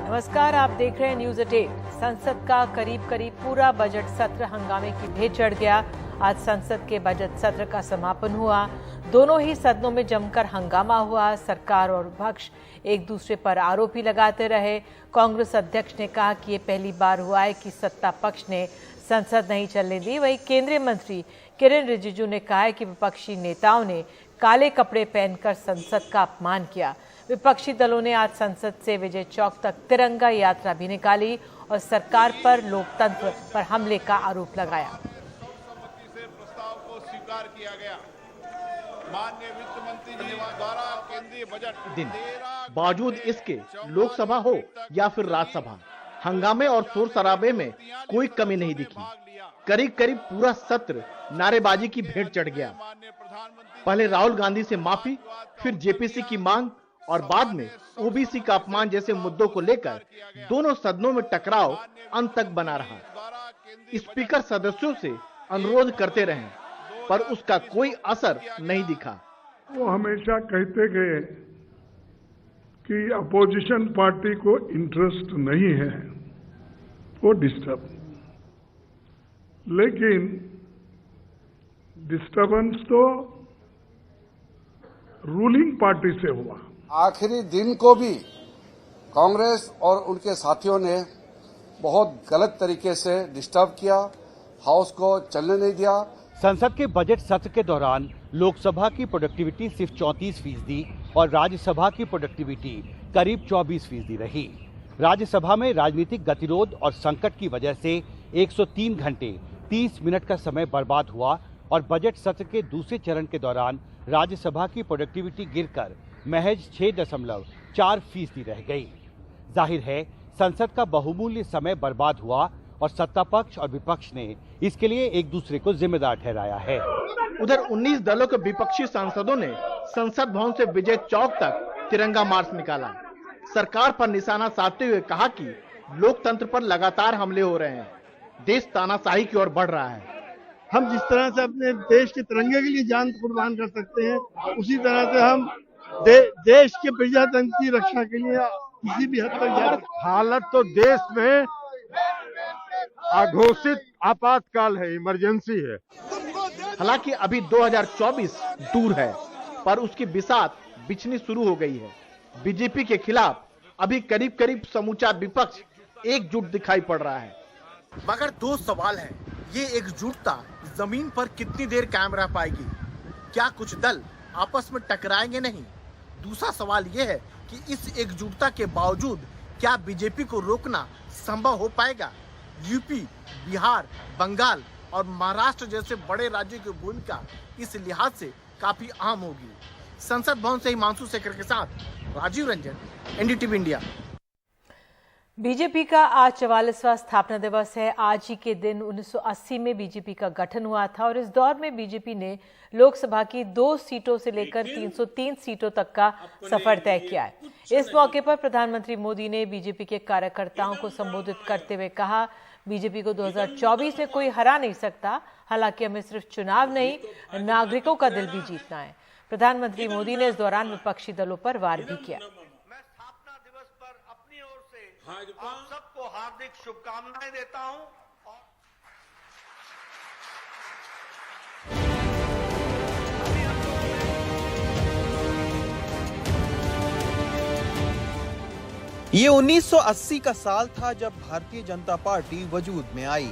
नमस्कार, आप देख रहे हैं न्यूज 8। संसद का करीब पूरा बजट सत्र हंगामे की भेंट चढ़ गया। आज संसद के बजट सत्र का समापन हुआ। दोनों ही सदनों में जमकर हंगामा हुआ। सरकार और विपक्ष एक दूसरे पर आरोप ही लगाते रहे। कांग्रेस अध्यक्ष ने कहा कि ये पहली बार हुआ है कि सत्ता पक्ष ने संसद नहीं चलने दी। वहीं केंद्रीय मंत्री किरेन रिजिजू ने कहा है कि विपक्षी नेताओं ने काले कपड़े पहनकर संसद का अपमान किया। विपक्षी दलों ने आज संसद से विजय चौक तक तिरंगा यात्रा भी निकाली और सरकार पर लोकतंत्र पर हमले का आरोप लगाया। से प्रस्ताव को स्वीकार किया गया। माननीय वित्त मंत्री जी द्वारा केंद्रीय बजट दिन बावजूद इसके लोकसभा हो या फिर राज्यसभा, हंगामे और शोर शराबे में कोई कमी नहीं दिखी। करीब पूरा सत्र नारेबाजी की भेंट चढ़ गया। पहले राहुल गांधी से माफी, फिर जेपीसी की मांग और बाद में ओबीसी का अपमान जैसे मुद्दों को लेकर दोनों सदनों में टकराव अंत तक बना रहा। स्पीकर सदस्यों से अनुरोध करते रहे पर उसका कोई असर नहीं दिखा। वो हमेशा कहते गए कि अपोजिशन पार्टी को इंटरेस्ट नहीं है वो डिस्टर्ब, लेकिन डिस्टर्बेंस तो रूलिंग पार्टी से हुआ। आखिरी दिन को भी कांग्रेस और उनके साथियों ने बहुत गलत तरीके से डिस्टर्ब किया, हाउस को चलने नहीं दिया। संसद के बजट सत्र के दौरान लोकसभा की प्रोडक्टिविटी सिर्फ 34% और राज्यसभा की प्रोडक्टिविटी करीब 24% रही। राज्यसभा में राजनीतिक गतिरोध और संकट की वजह से 103 घंटे 30 मिनट का समय बर्बाद हुआ और बजट सत्र के दूसरे चरण के दौरान राज्यसभा की प्रोडक्टिविटी गिरकर महज 6.4% रह गई। जाहिर है संसद का बहुमूल्य समय बर्बाद हुआ और सत्ता पक्ष और विपक्ष ने इसके लिए एक दूसरे को जिम्मेदार ठहराया है। उधर 19 दलों के विपक्षी सांसदों ने संसद भवन से विजय चौक तक तिरंगा मार्च निकाला। सरकार पर निशाना साधते हुए कहा कि लोकतंत्र पर लगातार हमले हो रहे हैं, देश तानाशाही की ओर बढ़ रहा है। हम जिस तरह से अपने देश के तिरंगे के लिए जान कुर्बान कर सकते हैं, उसी तरह से हम देश के प्रजातंत्र की रक्षा के लिए किसी भी हद तक जा सकते हैं। हालत तो देश में अघोषित आपातकाल है, इमरजेंसी है। हालांकि अभी 2024 दूर है पर उसकी बिसात बिछनी शुरू हो गई है। बीजेपी के खिलाफ अभी करीब समूचा विपक्ष एकजुट दिखाई पड़ रहा है। मगर दो सवाल हैं। ये एकजुटता जमीन पर कितनी देर कायम रह पाएगी? क्या कुछ दल आपस में टकराएंगे नहीं? दूसरा सवाल ये है कि इस एकजुटता के बावजूद क्या बीजेपी को रोकना संभव हो पाएगा? यूपी, बिहार, बंगाल और महाराष्ट्र जैसे बड़े राज्यों की भूमिका इस लिहाज से काफी अहम होगी। संसद भवन से हिमांशु शेखर के साथ Rajiv Ranjan, NDTV India. BJP का आज 44वां स्थापना दिवस है। आज ही के दिन 1980 में बीजेपी का गठन हुआ था और इस दौर में बीजेपी ने लोकसभा की 2 सीटों से लेकर 303 सीटों तक का सफर तय किया है। इस मौके पर प्रधानमंत्री मोदी ने बीजेपी के कार्यकर्ताओं को संबोधित करते हुए कहा, बीजेपी को 2024 में कोई हरा नहीं सकता। हालांकि हमें सिर्फ चुनाव नहीं, नागरिकों का दिल भी जीतना है। प्रधानमंत्री मोदी ने इस दौरान विपक्षी दलों पर वार भी किया। मैं स्थापना दिवस पर अपनी ओर से आप सबको हार्दिक शुभकामनाएं देता हूं। ये 1980 का साल था जब भारतीय जनता पार्टी वजूद में आई।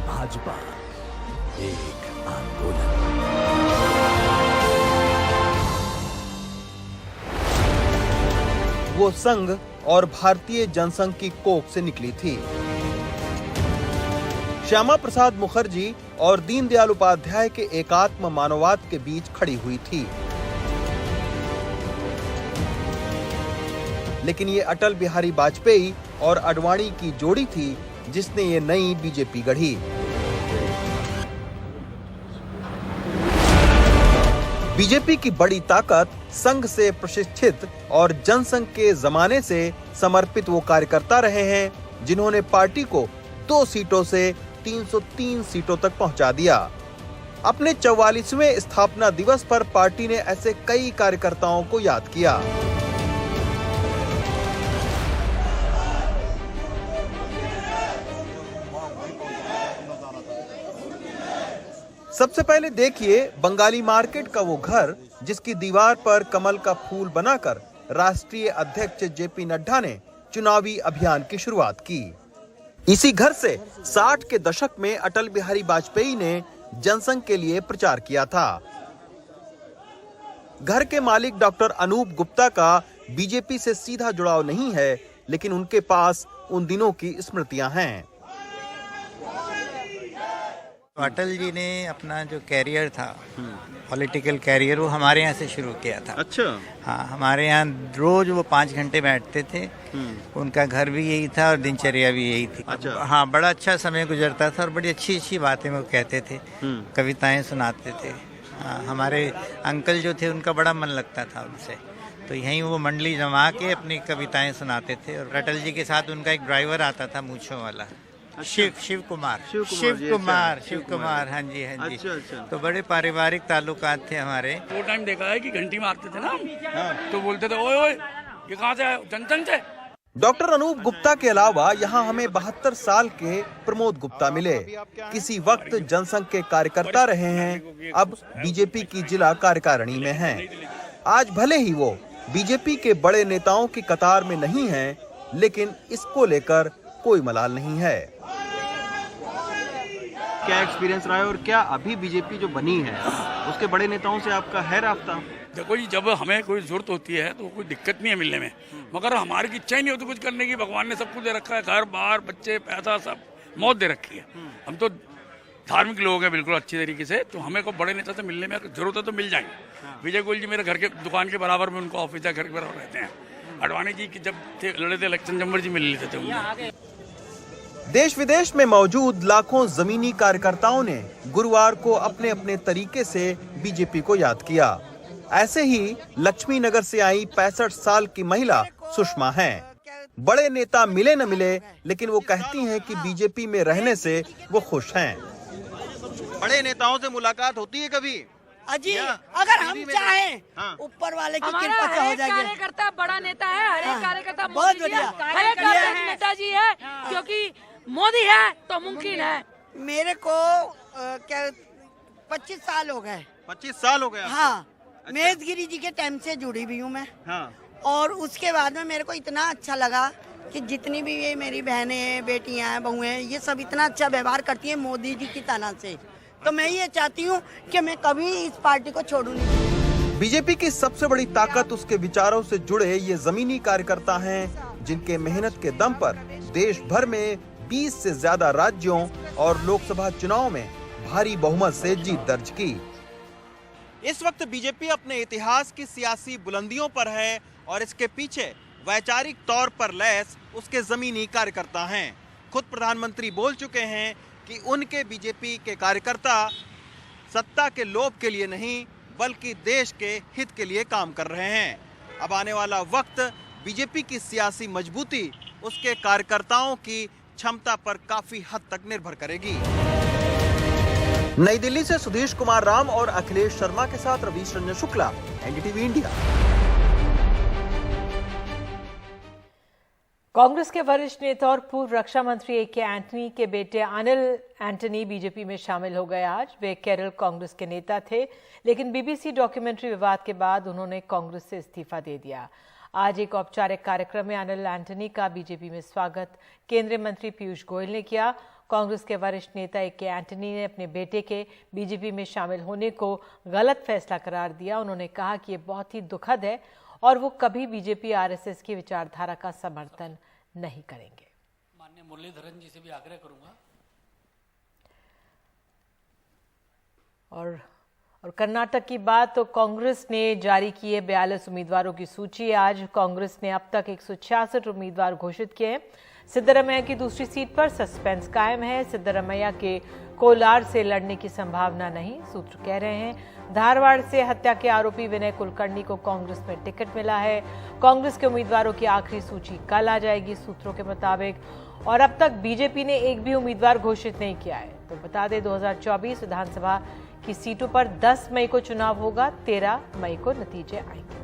भाजपा एक आंदोलन। वो संघ और भारतीय जनसंघ की कोख से निकली थी। श्यामा प्रसाद मुखर्जी और दीनदयाल उपाध्याय के एकात्म मानववाद के बीच खड़ी हुई थी। लेकिन ये अटल बिहारी वाजपेयी और आडवाणी की जोड़ी थी जिसने ये नई बीजेपी गढ़ी। बीजेपी की बड़ी ताकत संघ से प्रशिक्षित और जनसंघ के जमाने से समर्पित वो कार्यकर्ता रहे हैं जिन्होंने पार्टी को 2 सीटों से 303 सीटों तक पहुंचा दिया। अपने 44वें स्थापना दिवस पर पार्टी ने ऐसे कई कार्यकर्ताओं को याद किया। सबसे पहले देखिए बंगाली मार्केट का वो घर जिसकी दीवार पर कमल का फूल बनाकर राष्ट्रीय अध्यक्ष जेपी नड्डा ने चुनावी अभियान की शुरुआत की। इसी घर से 60 के दशक में अटल बिहारी वाजपेयी ने जनसंघ के लिए प्रचार किया था। घर के मालिक डॉक्टर अनूप गुप्ता का बीजेपी से सीधा जुड़ाव नहीं है, लेकिन उनके पास उन दिनों की स्मृतियां हैं। अटल जी ने अपना जो कैरियर था, पॉलिटिकल कैरियर, वो हमारे यहाँ से शुरू किया था। अच्छा। हाँ, हमारे यहाँ रोज वो 5 घंटे बैठते थे। उनका घर भी यही था और दिनचर्या भी यही थी। अच्छा। हाँ, बड़ा अच्छा समय गुजरता था और बड़ी अच्छी अच्छी बातें वो कहते थे, कविताएं सुनाते थे। हाँ, हमारे अंकल जो थे उनका बड़ा मन लगता था उनसे, तो यहीं वो मंडली जमा के अपनी कविताएं सुनाते थे। और अटल जी के साथ उनका एक ड्राइवर आता था मूंछों वाला, शिव कुमार, हाँ जी। अच्छा। तो बड़े पारिवारिक ताल्लुकात थे हमारे। वो टाइम देखा है कि घंटी मारते थे ना हम, तो बोलते थे ओए ओए ये कहाँ से आए, जनसंघ से। डॉक्टर अनूप गुप्ता के अलावा यहाँ हमें 72 साल के प्रमोद गुप्ता मिले। किसी वक्त जनसंघ के कार्यकर्ता रहे हैं, अब बीजेपी की जिला कार्यकारिणी में हैं। आज भले ही वो बीजेपी के बड़े नेताओं की कतार में नहीं हैं, लेकिन इसको लेकर कोई मलाल नहीं है। क्या एक्सपीरियंस रहा है और क्या अभी बीजेपी जो बनी है उसके बड़े नेताओं से आपका है राब्ता? देखो जी, जब हमें कोई जरूरत होती है तो कोई दिक्कत नहीं है मिलने में, मगर हमारी इच्छा ही नहीं होती कुछ करने की। भगवान ने सब कुछ दे रखा है, घर बार बच्चे पैसा सब मौत दे रखी है। हम तो धार्मिक लोग हैं बिल्कुल अच्छी तरीके से, तो हमें को बड़े नेता से मिलने में जरूरत है तो मिल जाएंगे। विजय गोयल जी मेरे घर के दुकान के बराबर में, उनको ऑफिस है, घर के बराबर रहते हैं। अडवाणी जी की जब लड़े थे इलेक्शन, जम्बर जी मिल लेते थे उनसे। देश विदेश में मौजूद लाखों जमीनी कार्यकर्ताओं ने गुरुवार को अपने अपने तरीके से बीजेपी को याद किया। ऐसे ही लक्ष्मी नगर से आई 65 साल की महिला सुषमा हैं। बड़े नेता मिले न मिले, लेकिन वो कहती हैं कि बीजेपी में रहने से वो खुश हैं। बड़े नेताओं से मुलाकात होती है कभी? अजी, अगर हम चाहें, ऊपर वाले की कृपा से हो जाएगी। कार्यकर्ता बड़ा नेता है, हर एक कार्यकर्ता बहुत बढ़िया, हर एक नेताजी है, क्योंकि मोदी है तो मुमकिन है। मेरे को क्या 25 साल हो गए। 25 साल हो गए? हाँ। अच्छा। मेजगिरी जी के टाइम से जुड़ी हुई हूँ मैं। हाँ। और उसके बाद में मेरे को इतना अच्छा लगा कि जितनी भी ये मेरी बहनें, बेटियां हैं, बहुएं, ये सब इतना अच्छा व्यवहार करती हैं मोदी जी की तरह से। तो मैं ये चाहती हूँ कि मैं कभी इस पार्टी को छोड़ूं नहीं। बीजेपी की सबसे बड़ी ताकत उसके विचारों से जुड़े ये जमीनी कार्यकर्ता हैं, जिनके मेहनत के दम पर देश भर में 20 से ज्यादा राज्यों और लोकसभा चुनाव में भारी बहुमत से जीत दर्ज की। इस वक्त बीजेपी अपने इतिहास की सियासी बुलंदियों पर है और इसके पीछे वैचारिक तौर पर लैस उसके जमीनी कार्यकर्ता हैं। खुद प्रधानमंत्री बोल चुके हैं कि उनके बीजेपी के कार्यकर्ता सत्ता के लोभ के लिए नहीं, बल्कि देश के हित के लिए काम कर रहे हैं। अब आने वाला वक्त बीजेपी की सियासी मजबूती उसके कार्यकर्ताओं की क्षमता पर काफी हद तक निर्भर करेगी। नई दिल्ली से सुधीश कुमार राम और अखिलेश शर्मा के साथ रवीश रंजन शुक्ला, एनडीटीवी इंडिया। कांग्रेस के वरिष्ठ नेता और पूर्व रक्षा मंत्री ए.के. एंटनी के बेटे अनिल एंटनी बीजेपी में शामिल हो गए। आज वे केरल कांग्रेस के नेता थे, लेकिन बीबीसी डॉक्यूमेंट्री विवाद के बाद उन्होंने कांग्रेस से इस्तीफा दे दिया। आज एक औपचारिक कार्यक्रम में अनिल एंटनी का बीजेपी में स्वागत केंद्रीय मंत्री पीयूष गोयल ने किया। कांग्रेस के वरिष्ठ नेता ए.के. एंटनी ने अपने बेटे के बीजेपी में शामिल होने को गलत फैसला करार दिया। उन्होंने कहा कि ये बहुत ही दुखद है और वो कभी बीजेपी आरएसएस की विचारधारा का समर्थन नहीं करेंगे। माननीय मुरलीधरन जी से भी आग्रह करूंगा। और कर्नाटक की बात तो कांग्रेस ने जारी की है 42 उम्मीदवारों की सूची। आज कांग्रेस ने अब तक 166 उम्मीदवार घोषित किए हैं। सिद्धरमैया की दूसरी सीट पर सस्पेंस कायम है। सिद्धरमैया के कोलार से लड़ने की संभावना नहीं, सूत्र कह रहे हैं। धारवाड़ से हत्या के आरोपी विनय कुलकर्णी को कांग्रेस में टिकट मिला है। कांग्रेस के उम्मीदवारों की आखिरी सूची कल आ जाएगी सूत्रों के मुताबिक। और अब तक बीजेपी ने एक भी उम्मीदवार घोषित नहीं किया है। तो बता दें 2024 विधानसभा की सीटों पर 10 मई को चुनाव होगा, 13 मई को नतीजे आएंगे।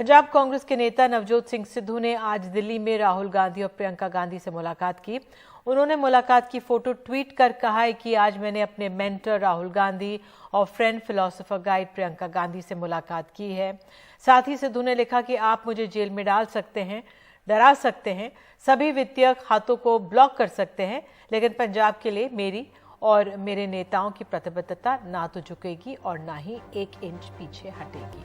पंजाब कांग्रेस के नेता नवजोत सिंह सिद्धू ने आज दिल्ली में राहुल गांधी और प्रियंका गांधी से मुलाकात की। उन्होंने मुलाकात की फोटो ट्वीट कर कहा है कि आज मैंने अपने मेंटर राहुल गांधी और friend philosopher guide Priyanka Gandhi से मुलाकात की है। साथ ही सिद्धू ने लिखा कि आप मुझे जेल में डाल सकते हैं, डरा सकते हैं, सभी वित्तीय खातों को ब्लॉक कर सकते हैं, लेकिन पंजाब के लिए मेरी और मेरे नेताओं की प्रतिबद्धता ना तो झुकेगी और ना ही 1 इंच पीछे हटेगी।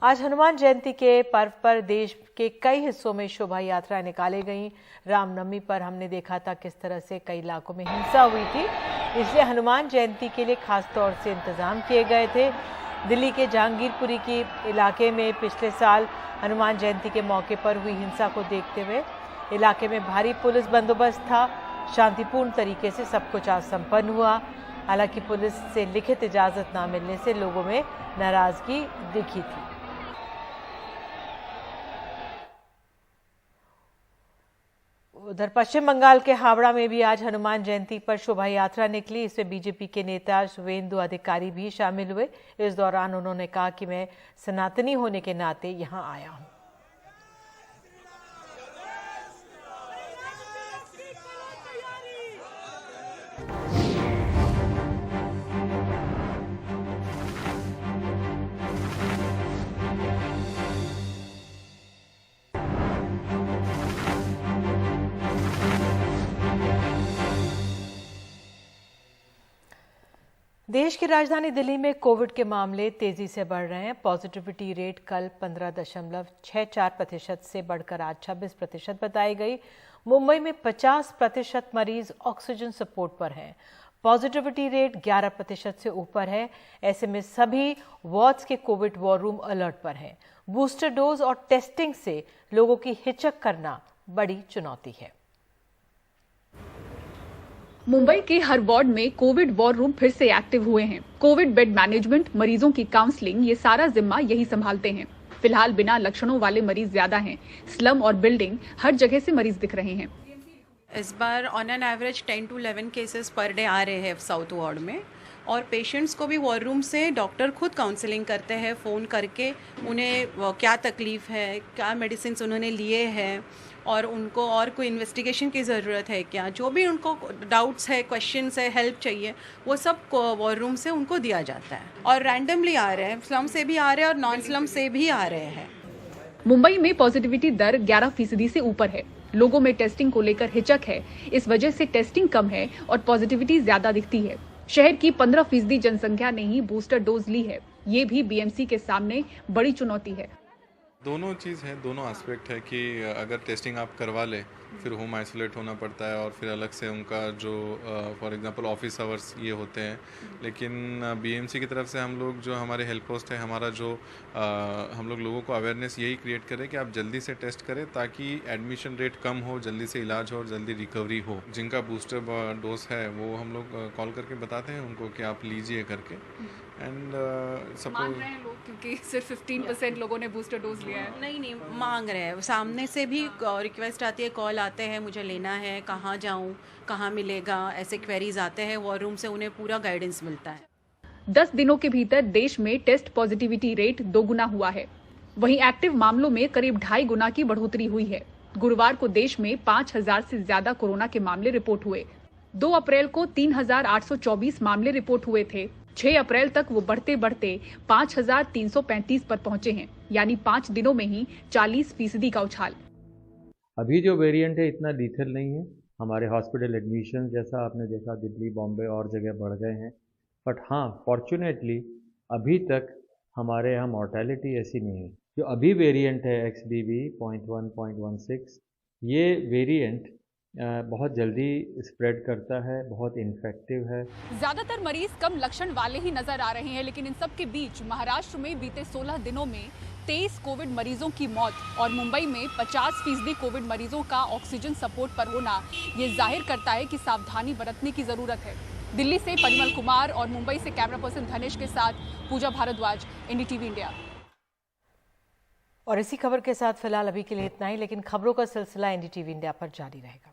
आज हनुमान जयंती के पर्व पर देश के कई हिस्सों में शोभा यात्राएं निकाली गईं। रामनवमी पर हमने देखा था किस तरह से कई इलाकों में हिंसा हुई थी, इसलिए हनुमान जयंती के लिए खास तौर से इंतजाम किए गए थे। दिल्ली के जहांगीरपुरी की इलाके में पिछले साल हनुमान जयंती के मौके पर हुई हिंसा को देखते हुए इलाके में भारी पुलिस बंदोबस्त था। शांतिपूर्ण तरीके से सब कुछ आज संपन्न हुआ। हालांकि पुलिस से लिखित इजाजत न मिलने से लोगों में नाराजगी दिखी थी। उधर पश्चिम बंगाल के हावड़ा में भी आज हनुमान जयंती पर शोभा यात्रा निकली। इसमें बीजेपी के नेता शुवेंदु अधिकारी भी शामिल हुए। इस दौरान उन्होंने कहा कि मैं सनातनी होने के नाते यहां आया हूं। देश की राजधानी दिल्ली में कोविड के मामले तेजी से बढ़ रहे हैं। पॉजिटिविटी रेट कल 15.64% से बढ़कर आज 26% बताई गई। मुंबई में 50% मरीज ऑक्सीजन सपोर्ट पर हैं। पॉजिटिविटी रेट 11% से ऊपर है। ऐसे में सभी वार्ड्स के कोविड वॉर रूम अलर्ट पर हैं। बूस्टर डोज और टेस्टिंग से लोगों की हिचक करना बड़ी चुनौती है। मुंबई के हर वार्ड में कोविड वॉर रूम फिर से एक्टिव हुए हैं। कोविड बेड मैनेजमेंट, मरीजों की काउंसलिंग, ये सारा जिम्मा यही संभालते हैं। फिलहाल बिना लक्षणों वाले मरीज ज्यादा हैं। स्लम और बिल्डिंग हर जगह से मरीज दिख रहे हैं। इस बार on an average 10 to 11 cases per day आ रहे हैं साउथ वार्ड में, और पेशेंट्स को भी वॉर रूम से डॉक्टर खुद काउंसलिंग करते हैं फ़ोन करके। उन्हें क्या तकलीफ़ है, क्या मेडिसिन उन्होंने लिए हैं, और उनको और कोई इन्वेस्टिगेशन की ज़रूरत है क्या, जो भी उनको डाउट्स है, क्वेश्चंस है, हेल्प चाहिए, वो सब वॉर रूम से उनको दिया जाता है। और रैंडमली आ रहे हैं, स्लम से भी आ रहे हैं और नॉन स्लम से भी आ रहे हैं। मुंबई में पॉजिटिविटी दर 11% से ऊपर है। लोगों में टेस्टिंग को लेकर हिचक है। इस वजह से टेस्टिंग कम है और पॉजिटिविटी ज्यादा दिखती है। शहर की 15% जनसंख्या ने ही बूस्टर डोज ली है। ये भी बीएमसी के सामने बड़ी चुनौती है। दोनों चीज़ है, दोनों एस्पेक्ट है कि अगर टेस्टिंग आप करवा ले फिर होम आइसोलेट होना पड़ता है और फिर अलग से उनका जो फॉर एग्जांपल ऑफिस आवर्स ये होते हैं। लेकिन बीएमसी की तरफ से हम लोग जो हमारे हेल्प पोस्ट है, हमारा जो हम लोग लोगों को अवेयरनेस यही क्रिएट करें कि आप जल्दी से टेस्ट करें ताकि एडमिशन रेट कम हो, जल्दी से इलाज हो और जल्दी रिकवरी हो। जिनका बूस्टर डोज है वो हम लोग कॉल करके बताते हैं उनको कि आप लीजिए करके। एंड मान रहे हैं लोग क्योंकि सिर्फ 15% लोगों ने बूस्टर डोज लिया है। नहीं मांग रहे हैं, सामने से भी रिक्वेस्ट आती है, कॉल आते हैं, मुझे लेना है, कहाँ जाऊँ, कहाँ मिलेगा, ऐसे क्वेरीज आते हैं। वॉर रूम से उन्हें पूरा गाइडेंस मिलता है। 10 दिनों के भीतर देश में टेस्ट पॉजिटिविटी रेट 2 गुना हुआ है। वहीं एक्टिव मामलों में करीब 2.5 गुना की बढ़ोतरी हुई है। गुरुवार को देश में 5000 से ज्यादा कोरोना के मामले रिपोर्ट हुए। 2 अप्रैल को 3824 मामले रिपोर्ट हुए थे। 6 अप्रैल तक वो बढ़ते बढ़ते 5335 पर पहुंचे हैं, यानी 5 दिनों में ही 40% का उछाल। अभी जो वेरिएंट है इतना लीथल नहीं है। हमारे हॉस्पिटल एडमिशन जैसा आपने देखा दिल्ली, बॉम्बे और जगह बढ़ गए हैं, बट हाँ फॉर्चुनेटली अभी तक हमारे यहाँ मॉर्टेलिटी ऐसी नहीं है। जो अभी वेरिएंट है XBB.1.16, ये वेरिएंट बहुत जल्दी स्प्रेड करता है, बहुत इन्फेक्टिव है। ज्यादातर मरीज कम लक्षण वाले ही नजर आ रहे हैं, लेकिन इन सब के बीच महाराष्ट्र में बीते 16 दिनों में 23 कोविड मरीजों की मौत और मुंबई में 50% कोविड मरीजों का ऑक्सीजन सपोर्ट पर होना ये जाहिर करता है कि सावधानी बरतने की जरूरत है। दिल्ली से परिमल कुमार और मुंबई से कैमरा पर्सन धनेश के साथ पूजा भारद्वाज, NDTV इंडिया। और इसी खबर के साथ फिलहाल अभी के लिए इतना ही, लेकिन खबरों का सिलसिला NDTV इंडिया पर जारी रहेगा।